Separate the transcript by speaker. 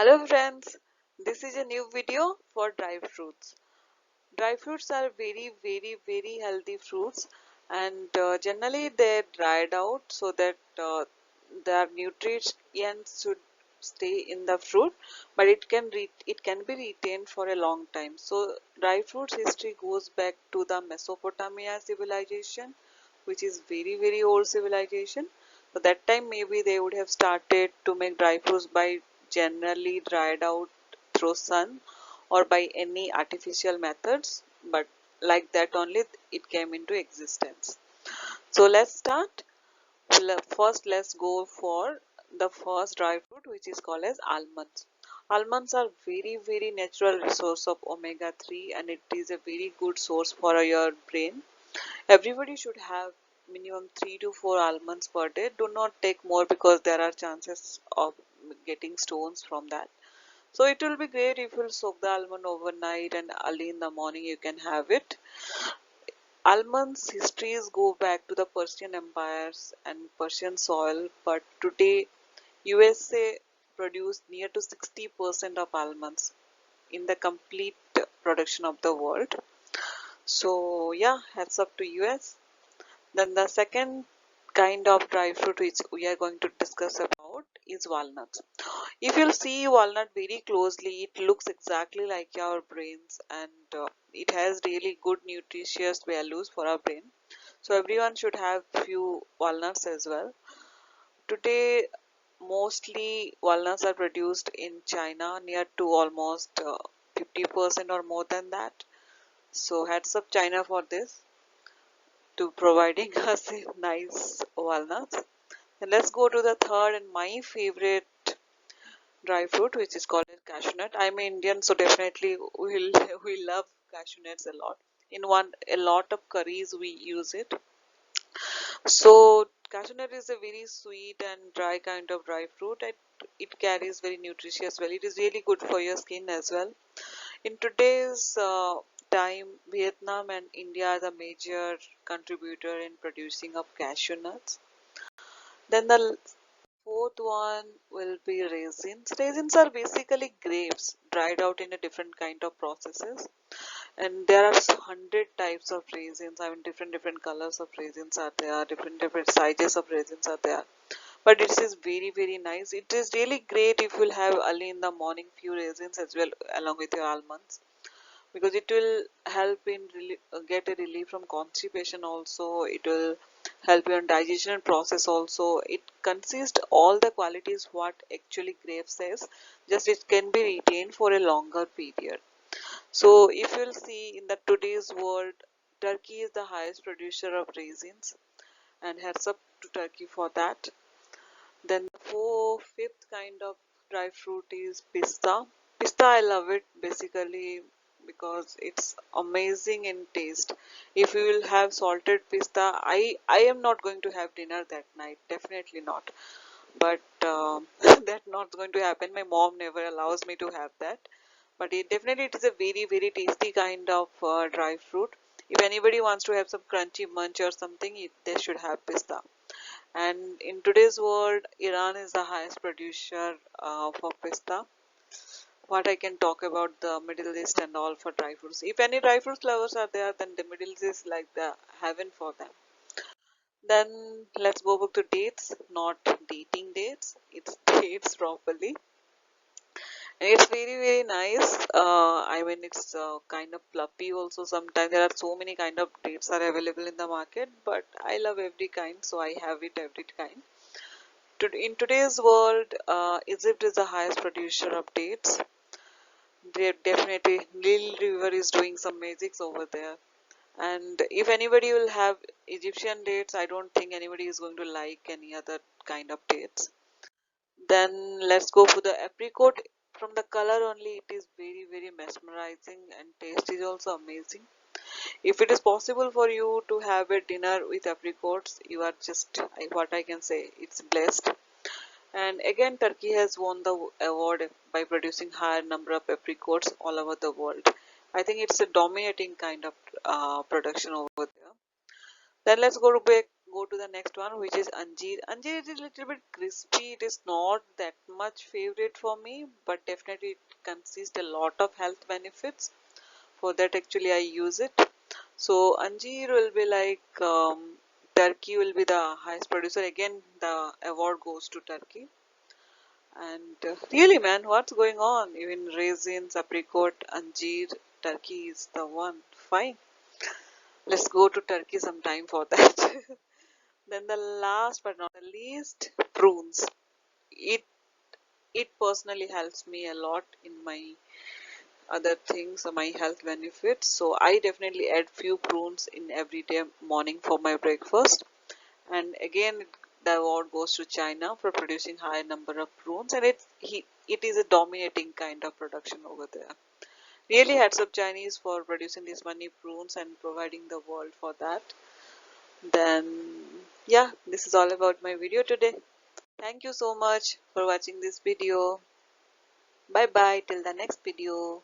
Speaker 1: Hello friends, this is a new video for dry fruits. Dry fruits are very healthy fruits and generally they're dried out so that their nutrients should stay in the fruit, but it can be retained for a long time. So dry fruits history goes back to the Mesopotamia civilization, which is very old civilization. So that time maybe they would have started to make dry fruits by generally dried out through sun or by any artificial methods, but like that only it came into existence. So let's start. First let's go for the first dry fruit, which is called as almonds. Almonds are very natural resource of omega 3 and it is a very good source for your brain. Everybody should have minimum 3 to 4 almonds per day. Do not take more because there are chances of getting stones from that. So it will be great if you soak the almond overnight and early in the morning you can have it. Almonds histories go back to the Persian empires and Persian soil, but today USA produce near to 60% of almonds in the complete production of the world. So yeah, heads up to US. Then the second kind of dry fruit which we are going to discuss about is walnuts. If you'll see walnut very closely, it looks exactly like our brains and it has really good nutritious values for our brain. So everyone should have few walnuts as well. Today, mostly walnuts are produced in China, near to almost 50% or more than that. So heads up China for this to providing us nice walnuts. And let's go to the third and my favorite dry fruit, which is called as cashew nut. I'm Indian, so definitely we love cashew nuts a lot. In a lot of curries we use it. So cashew nut is a very sweet and dry kind of dry fruit. It carries very nutritious well. It is really good for your skin as well. In today's time, Vietnam and India are the major contributor in producing of cashew nuts. Then the fourth one will be raisins. Raisins are basically grapes dried out in a different kind of processes. And there are 100 types of raisins. I mean, different colors of raisins are there, different sizes of raisins are there. But it is very nice. It is really great if you'll have early in the morning few raisins as well along with your almonds, because it will help in get a relief from constipation. Also it will help your digestion process. Also it consists all the qualities what actually grape says, just it can be retained for a longer period. So if you'll see in the today's world, Turkey is the highest producer of raisins, and heads up to Turkey for that. Then the fifth kind of dry fruit is pista. Pista, I love it basically because it's amazing in taste. If you will have salted pista, I am not going to have dinner that night, definitely not. But that's not going to happen. My mom never allows me to have that. But it is a very tasty kind of dry fruit. If anybody wants to have some crunchy munch or something, they should have pista. And in today's world, Iran is the highest producer for pista. What I can talk about the Middle East and all for dry fruits. If any dry fruits lovers are there, then the Middle East is like the heaven for them. Then let's go back to dates, not dating dates. It's dates properly. And it's very nice. I mean, it's kind of fluffy also. Sometimes there are so many kind of dates are available in the market, but I love every kind, so I have it every kind. In today's world, Egypt is the highest producer of dates. Definitely, Nile River is doing some magics over there. And if anybody will have Egyptian dates, I don't think anybody is going to like any other kind of dates. Then let's go for the apricot. From the color only, it is very mesmerizing and taste is also amazing. If it is possible for you to have a dinner with apricots, you are just, what I can say, it's blessed. And again, Turkey has won the award by producing higher number of apricots all over the world. I think it's a dominating kind of production over there. Then let's go go to the next one, which is anjeer. Anjeer is a little bit crispy. It is not that much favorite for me, but definitely it consists a lot of health benefits. For that actually I use it. So anjeer will be like Turkey will be the highest producer. Again, the award goes to Turkey. And really, man, what's going on? Even raisins, apricot, anjeer, Turkey is the one. Fine, let's go to Turkey sometime for that. Then the last but not the least, prunes. It it personally helps me a lot in my other things, my health benefits. So I definitely add few prunes in every day morning for my breakfast. And again, the award goes to China for producing high number of prunes, and it is a dominating kind of production over there. Really hats up Chinese for producing these many prunes and providing the world for that. Then yeah, this is all about my video today. Thank you so much for watching this video. Bye bye till the next video.